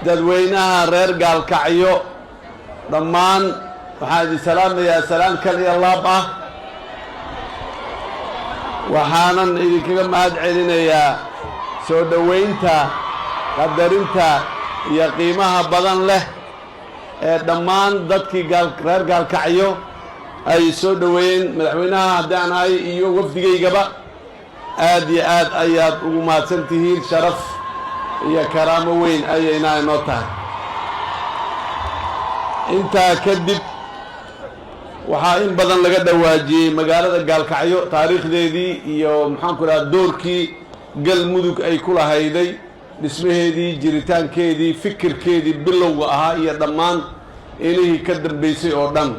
dadweynaha reer gaalkacyo dhammaan waxaan idin salaamayaa salaan kal iyo laab ah waxaanan idinkaga mahad celinayaa soo dhoweynta qadarinta iyo qiimaha badan leh ee dhammaan dadkii reer gaalkacyo ay soo dhoweeyeen madaxweynaha haddaan ahay iyo wafdigaygaba aad iyo aad ayaad ugu mahadsan tihiin sharaf iyo karaamo weyn ayayna inoo tahay intaa kadib waxaa in badan laga dhawaajiyey magaalada gaalkacyo taariikhdeedii iyo maxaan ku dhaha doorkii galmudug ay ku lahayday dhismaheedii jiritaankeedii fikirkeedii bilowga ahaa iyo dhammaan ilihii ka dambaysay oo dhan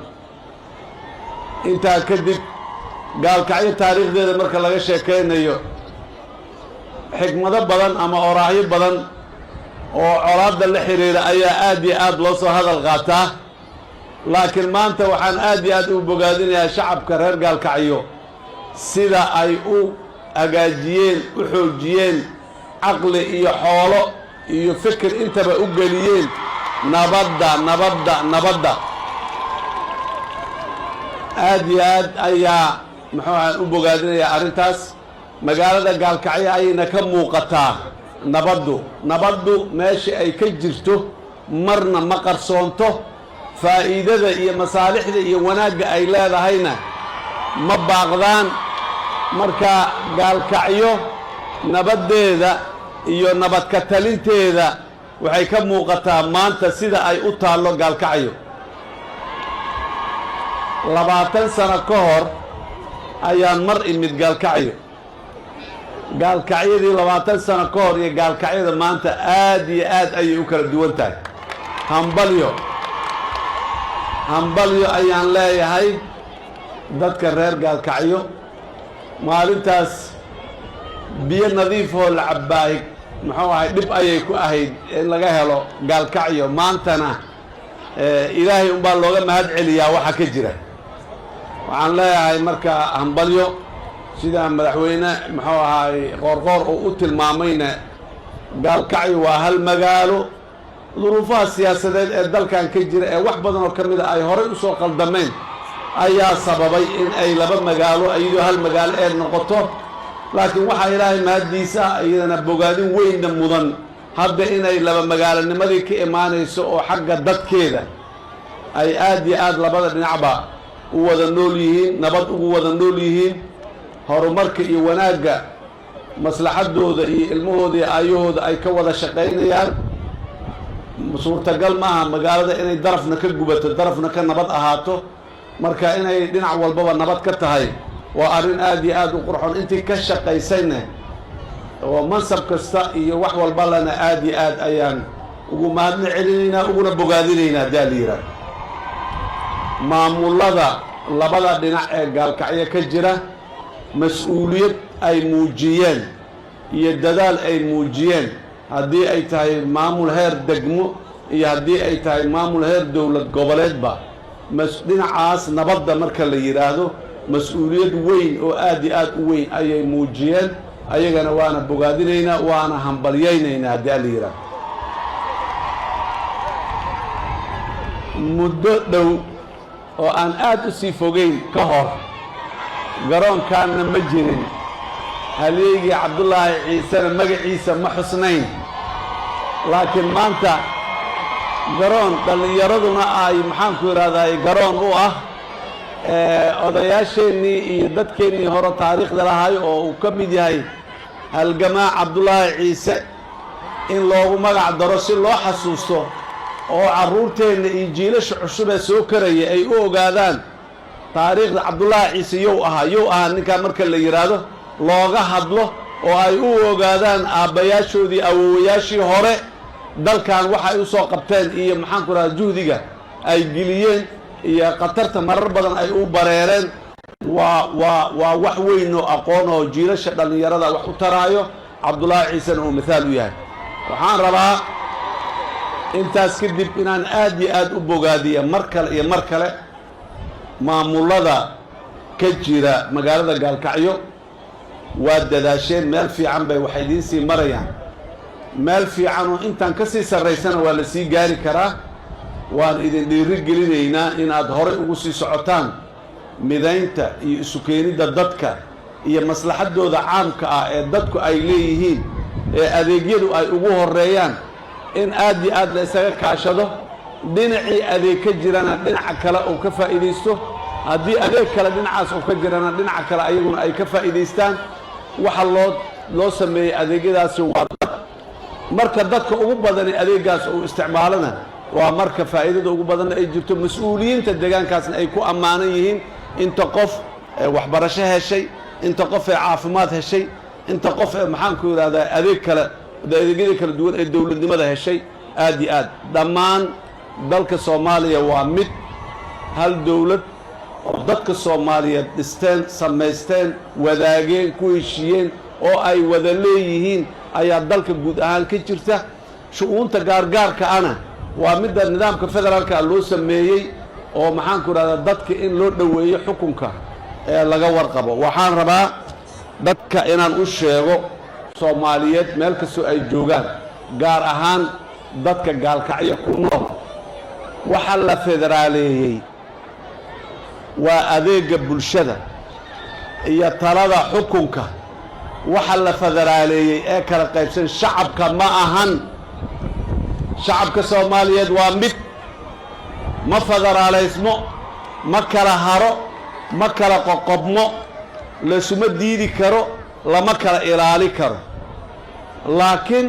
intaa kadib gaalkacyo taariikhdeeda marka laga sheekaynayo xikmado badan ama oraahyo badan oo colaadda la xiriira ayaa aad iyo aad loo soo hadal qaataa laakiin maanta waxaan aad iyo aad u bogaadinayaa shacabka reer gaalkacyo sida ay u hagaajiyeen u xoojiyeen caqli iyo xoolo iyo fikir intaba u geliyeen nabadda aad iyo aad ayaa muxuu u bogaadinayaa arrintaas magaalada gaalkacyo ayayna ka muuqataa nabaddu meesha ay ka jirto marna ma qarsoonto faa'iidada iyo masaalixda iyo wanaagga ay leedahayna ma baaqdaan marka gaalkacyo nabaddeeda iyo nabadka talinteeda waxay ka muuqataa maanta sida ay u taallo gaalkacyo 20 sano ka hor ayaan mar imid gaalkacyadii 20 sano ka hor iyo gaalkacyada maanta aad iyo aad ayay u kala duwan tahay hambalyo ayaan leeyahay dadka reer gaalkacyo maalintaas biyo nadiifoo la cabbaay muxuu ahay dhib ayay ku ahayd in laga helo gaalkacyo maantana ilaahay unbaa looga mahad celiyaa waxa ka jira waxaan leeyahay marka hambalyo sida madaxweyne muxuu ahay qoorqoor oo u tilmaamayna gaalkacyo waa hal magaalo duruufaha siyaasadeed ee dalkan ka jira ee wax badan oo ka mid a ay horey u soo qaldameen ayaa sababay in ay laba magaalo iyadoo hal magaalo ee noqoto laakiin waxaa ilaahay mahaddiisa iyadana bogaadin weynna mudan hadda inay laba magaalonimadii ka imaanayso oo xagga dadkeeda ay aad iyo aad labada dhinacba u wada nool yihiin nabad ugu wada nool yihiin horumarka iyo wanaagga maslaxadooda iyo ilmahooda iyo aayahooda ay ka wada shaqaynayaan suurtagal maaha magaalada inay darafna ka gubato darafna ka nabad ahaato marka inay dhinac walbaba nabad ka tahay waa arrin aad iyo aad u qurxoon intii ka shaqaysayna oo mansab kasta iyo wax walba lana aad iyo aad ayaan ugu mahadna celinaynaa uguna bogaadinaynaa haddii la yidhaah maamulada labada dhinac ee gaalkacyo ka jira mas-uuliyad ay muujiyeen iyo dadaal ay muujiyeen haddii ay tahay maamul heer degmo iyo haddii ay tahay maamul heer dowlad goboleedba dhinacaas nabadda marka la yidhaahdo mas-uuliyad weyn oo aad iyo aad u weyn ayay muujiyeen ayagana waana bogaadinaynaa waana hambalyaynaynaa haddii la yidhaahdo muddo dhow oo aan aad u sii fogeyn ka hor garoonkaanna ma jirin halyeygii cabdullaahi ciisena magaciisa ma xusnayn laakiin maanta garoon dhallinyaraduna ay maxaanku idhahdaa garoon u ah odayaasheennii iyo dadkeennii hore taariikhda lahay oo uu ka mid yahay halgamaa cabdullaahi ciise in loogu magac daro si loo xasuusto oo carruurteenna iyo jiilasha cusub ee soo karaya ay u ogaadaan taariikhda cabdullaahi ciise yow ahaa ninkaa marka la yidhaahdo looga hadlo oo ay u ogaadaan aabbayaashoodii awowayaashii hore dalkan waxa ay u soo qabteen iyo maxaanku idhahda juhdiga ay geliyeen iyo khatarta marar badan ay u bareereen waa wax weyn oo aqoon oo jiilasha dhallinyarada wax u taraayo cabdullaahi ciisena uu mithaal u yahay waxaan rabaa intaas kadib inaan aad iyo aad u bogaadiya mar kale iyo mar kale maamulada ka jira magaalada gaalkacyo waa dadaasheen meel fiican bay waxay idiin sii marayaan meel fiican oo intaan ka sii sarraysana waa la sii gaari karaa waan idin dhiiri gelinaynaa inaad horey ugu sii socotaan midaynta iyo isu keenidda dadka iyo maslaxaddooda caamka ah ee dadku ay leeyihiin ee adeegyadu ay ugu horreeyaan in aad iyo aad la isaga kaashado dhinacii adeeg ka jirana dhinaca kale uu ka faa'iidaysto haddii adeeg kale dhinacaas uu ka jirana dhinaca kale ayaguna ay ka faa'iidaystaan waxa loo sameeyey adeegyadaasi waa marka dadka ugu badani adeeggaas uu isticmaalana waa marka faa'iidada ugu badanna ay jirto mas-uuliyiinta deegaankaasna ay ku ammaanan yihiin inta qof ee waxbarasho heshay inta qof ee caafimaad heshay inta qof ee maxaanku idhahdaa adeegyada kala duwan ee dowladnimada heshay aad iyo aad dhammaan dalka soomaaliya waa mid hal dowlad oo dadka soomaaliyeed dhisteen samaysteen wadaageen ku heshiiyeen oo ay wada leeyihiin ayaa dalka guud ahaan ka jirta shu-uunta gaargaarka ana waa midda nidaamka federaalka loo sameeyey oo maxaanku idhahdaa dadka in loo dhoweeyo xukunka ee laga warqabo waxaan rabaa dadka inaan u sheego soomaaliyeed meel kastoo ay joogaan gaar ahaan dadka gaalkacyo ku nool waxa la federaaleeyey waa adeegga bulshada iyo talada xukunka waxa la federaaleeyey ee kala qaybsan shacabka ma ahan shacabka soomaaliyeed waa mid ma federaalaysmo ma kala haro ma kala qoqobmo laysuma diidi karo lama kala ilaali karo laakiin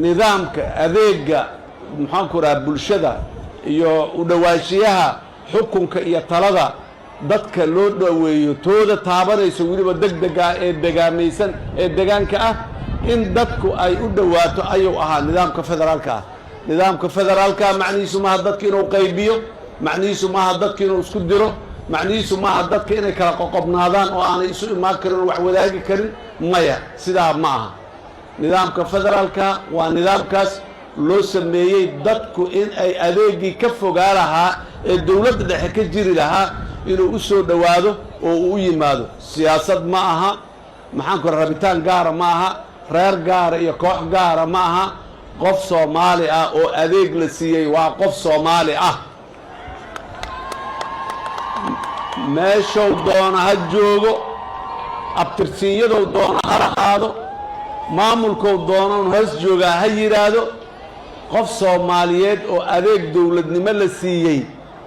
nidaamka adeegga maxaanku idhaha bulshada iyo u dhowaanshiyaha xukunka iyo talada dadka loo dhoweeyo tooda taabanayso weliba degdega ah ee degaamaysan ee degaanka ah in dadku ay u dhowaato ayuu ahaa nidaamka federaalka ah nidaamka federaalka macnihiisu maaha dadka inuu qaybiyo macnihiisu maaha dadka inuu isku diro macnihiisu maaha dadka inay kala qoqobnaadaan oo aanay isu imaan karin oo wax wadaagi karin maya sidaa ma aha nidaamka federaalka waa nidaamkaas loo sameeyey dadku in ay adeegii ka fogaa lahaa ee dowladda dhexe ka jiri lahaa inuu u soo dhowaado oo uu u yimaado siyaasad ma aha maxaanku rabitaan gaara ma aha reer gaara iyo koox gaara ma aha qof soomaali ah oo adeeg la siiyey waa qof soomaali ah meeshow doona ha joogo abtirsiinyadow doona ha lahaado maamulkow doonan hoos joogaa ha yidhaahdo qof soomaaliyeed oo adeeg dowladnimo la siiyey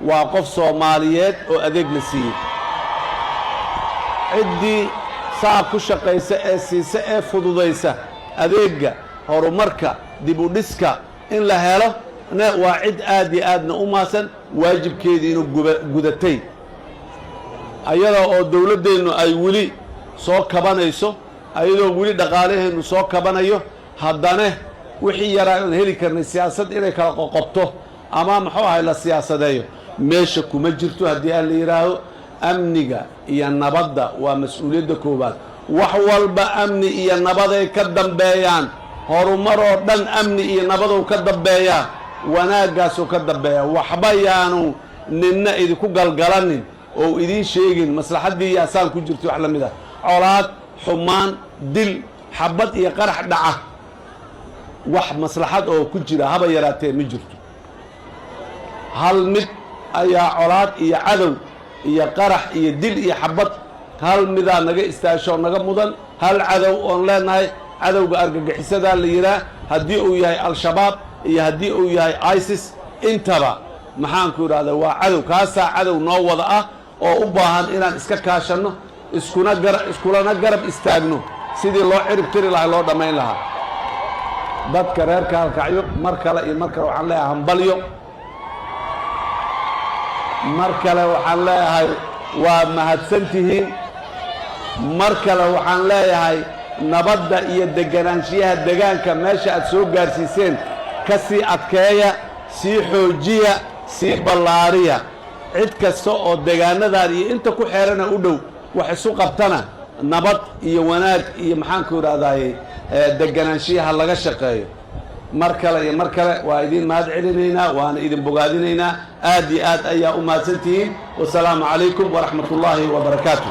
waa qof soomaaliyeed oo adeeg la siiyey ciddii saa ku shaqaysa ee siisa ee fududaysa adeegga horumarka dib u dhiska in la helo waa cid aad iyo aadna u maasan waajibkeediinu gudatay ayadoo oo dowladdeennu ay weli soo kabanayso ayadoo weli dhaqaalaheennu soo kabanayo haddana wixii yaraa oon heli karnay siyaasad inay kala qoqobto ama muxuu ahay la siyaasadeeyo meesha kuma jirto haddii aan la yidhaahdo amniga iyo nabadda waa mas-uuliyadda koowaad wax walba amni iyo nabaday ka dambeeyaan horumar oo dhan amni iyo nabadow ka dambeeyaa wanaaggaasoo ka dambeeya waxba yaanu ninna idinku galgalanin oo idiin sheegin maslaxaddii iyo asaan ku jirto wax la mid ah colaad xumaan dil xabad iyo qarax dhaca wax maslaxad oo ku jira haba yaraatee ma jirto hal mid ayaa colaad iyo cadow iyo qarax iyo dil iyo xabad hal midaa naga istaasho naga mudan hal cadow oon leenahay cadowga argagixisadaa la yidhaah haddii uu yahay al-shabaab iyo haddii uu yahay isis intaba maxaanku idhahdaa waa cadow kaasaa cadow noo wada ah oo u baahan inaan iska kaashanno iskulana garab istaagno sidii loo cirib tiri lahaa loo dhammayn lahaa dadka reer Gaalkacyo mar kale iyo mar kale waxaan leeyahay hambalyo mar kale waxaan leeyahay waa mahadsantihiin mar kale waxaan leeyahay nabadda iyo deganaanshiyaha deegaanka meesha aad soo gaarsiiseen ka sii adkeeya sii xoojiya sii ballaariya cid kasta oo deegaanadan iyo inta ku xeerana u dhow wax isu qabtana nabad iyo wanaag iyo maxaanku idhahdaaye deganaanshiyaha laga shaqeeyo mar kale iyo mar kale waa idin mahad celinaynaa waana idin bogaadinaynaa aad iyo aad ayaa u mahadsantihiin wasalaamu calaykum waraxmatullaahi wabarakaatu